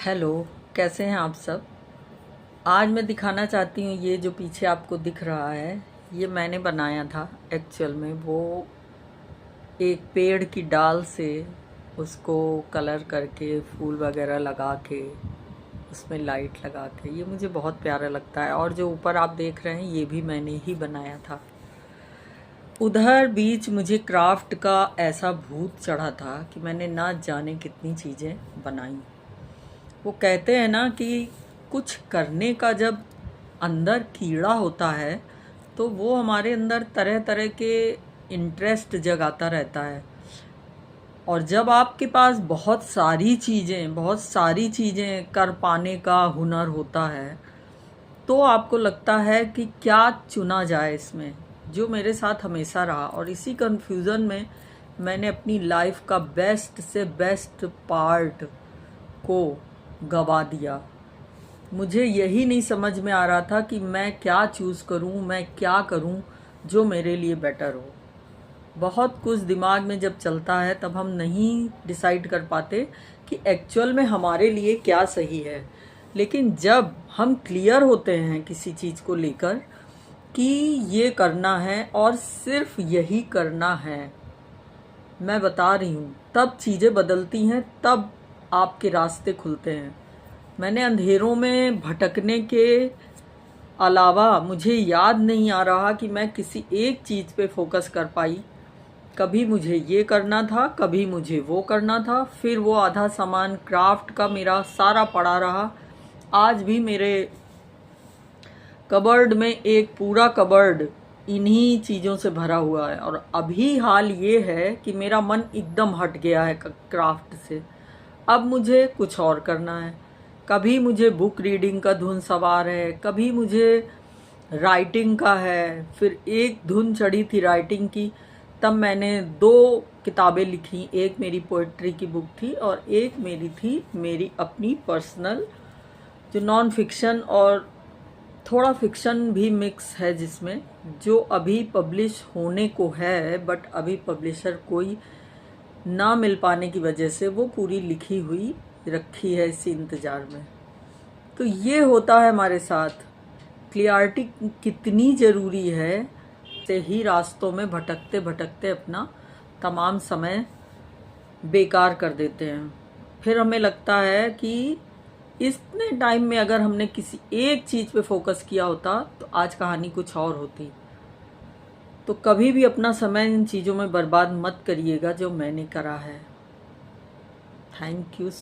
Hello, कैसे हैं आप सब। आज मैं दिखाना चाहती हूँ ये जो पीछे आपको दिख रहा है, ये मैंने बनाया था। एक्चुअल में वो एक पेड़ की डाल से उसको कलर करके फूल वगैरह लगा के उसमें लाइट लगा के, ये मुझे बहुत प्यारा लगता है। और जो ऊपर आप देख रहे हैं ये भी मैंने ही बनाया था। उधर बीच मुझे क्राफ्ट का ऐसा भूत चढ़ा था कि मैंने ना जाने कितनी चीज़ें बनाई। वो कहते हैं ना कि कुछ करने का जब अंदर कीड़ा होता है तो वो हमारे अंदर तरह तरह के इंटरेस्ट जगाता रहता है। और जब आपके पास बहुत सारी चीज़ें कर पाने का हुनर होता है तो आपको लगता है कि क्या चुना जाए इसमें, जो मेरे साथ हमेशा रहा। और इसी कंफ्यूजन में मैंने अपनी लाइफ का बेस्ट से बेस्ट पार्ट को गवा दिया। मुझे यही नहीं समझ में आ रहा था कि मैं क्या चूज़ करूं, मैं क्या करूं जो मेरे लिए बेटर हो। बहुत कुछ दिमाग में जब चलता है तब हम नहीं डिसाइड कर पाते कि एक्चुअल में हमारे लिए क्या सही है। लेकिन जब हम क्लियर होते हैं किसी चीज़ को लेकर कि ये करना है और सिर्फ यही करना है, मैं बता रही हूँ, तब चीज़ें बदलती हैं, तब आपके रास्ते खुलते हैं। मैंने अंधेरों में भटकने के अलावा मुझे याद नहीं आ रहा कि मैं किसी एक चीज़ पे फोकस कर पाई। कभी मुझे ये करना था, कभी मुझे वो करना था, फिर वो आधा सामान क्राफ्ट का मेरा सारा पड़ा रहा। आज भी मेरे कबर्ड में एक पूरा कबर्ड इन्हीं चीज़ों से भरा हुआ है। और अभी हाल ये है कि मेरा मन एकदम हट गया है क्राफ्ट से। अब मुझे कुछ और करना है। कभी मुझे बुक रीडिंग का धुन सवार है, कभी मुझे राइटिंग का है। फिर एक धुन चढ़ी थी राइटिंग की, तब मैंने 2 किताबें लिखी। एक मेरी पोइट्री की बुक थी और एक मेरी थी मेरी अपनी पर्सनल, जो नॉन फिक्शन और थोड़ा फिक्शन भी मिक्स है जिसमें, जो अभी पब्लिश होने को है बट अभी पब्लिशर कोई ना मिल पाने की वजह से वो पूरी लिखी हुई रखी है इसी इंतज़ार में। तो ये होता है हमारे साथ। क्लियरिटी कितनी ज़रूरी है, से ही रास्तों में भटकते भटकते अपना तमाम समय बेकार कर देते हैं। फिर हमें लगता है कि इतने टाइम में अगर हमने किसी एक चीज़ पे फोकस किया होता तो आज कहानी कुछ और होती। तो कभी भी अपना समय इन चीज़ों में बर्बाद मत करिएगा जो मैंने करा है। Thank you.